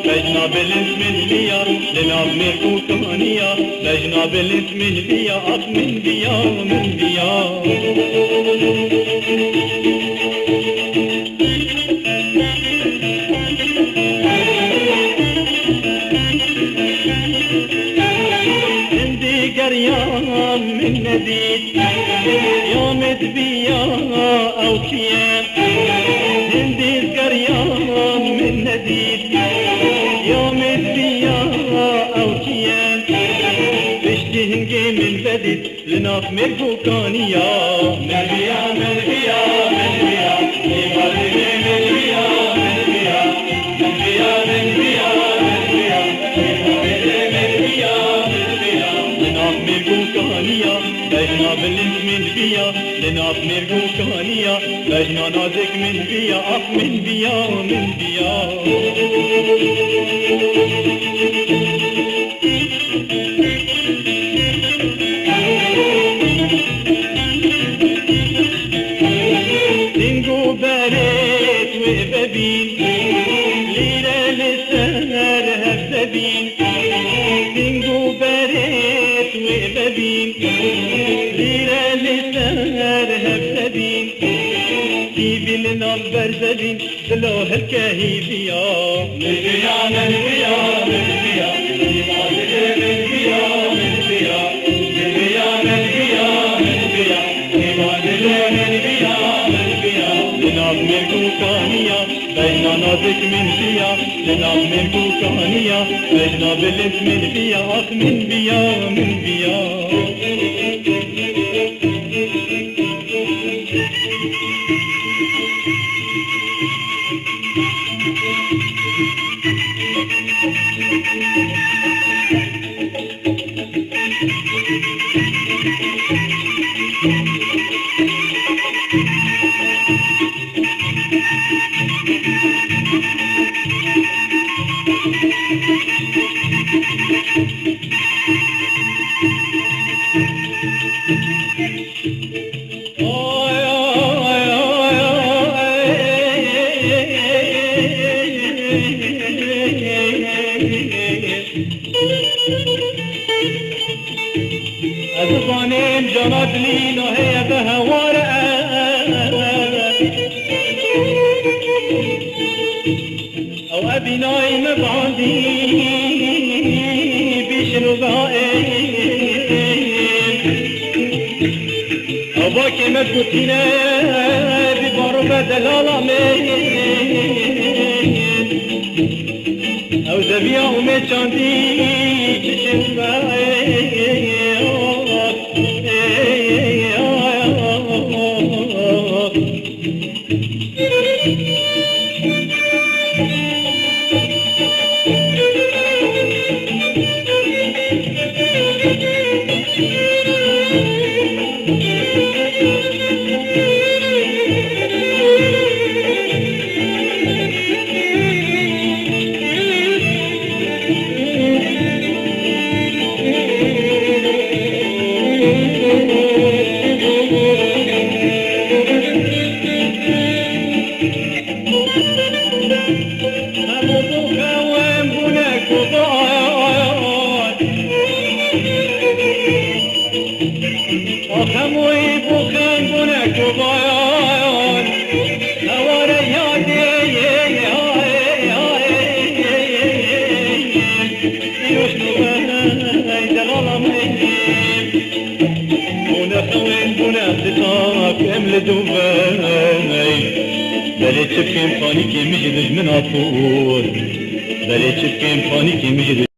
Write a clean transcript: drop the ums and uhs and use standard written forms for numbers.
لجناب الاسم بيا لناب ميكو كمانيا لجناب الاسم بيا أب من بيا من بيا عندي قريان من نديد يوم تبيا أو كيان عندي قريان من نديد يوم الديا أو كيان بشتي هنجي من بدد لناف ميركو كانيا من بيا من بيا من بيا يبالي من بيا من بيا من بيا من بيا من بيا يبالي من بيا من بيا لناف ميركو كانيا لجنا بالنس من بيا لناف ميركو كانيا لجنا نازك من بيا أف من بيا من بيا دينجو باريت وبابين ليلة لسهر هبزبين دينجو باريت وبابين ليلة لسهر هبزبين سيبي لنا برزبين دلوه الكهيبيا من بيا من بيا من بيا من بيا من بيا من بيا من بيا من بيا من بيا من بيا لناب ميركو كانيا بينا نازك من بيا لناب ميركو كانيا بينا بالاسم من بيا أخ من بيا من بيا أزبانين جنات لينو هي بهوار أو أبي نايم بعدي بيشنو بائين أو باكي مدكوتينة ببارو دلالامين أو زبيا وميشاندي تشنو بائين خموي بخان بنك وبيان هوارياتي يوشنو بهاي دغلمي ونخوين بنك تطاك امل دوباي بلي تشبكين فانيكي مجدج من عطور بلي تشبكين فانيكي مجدج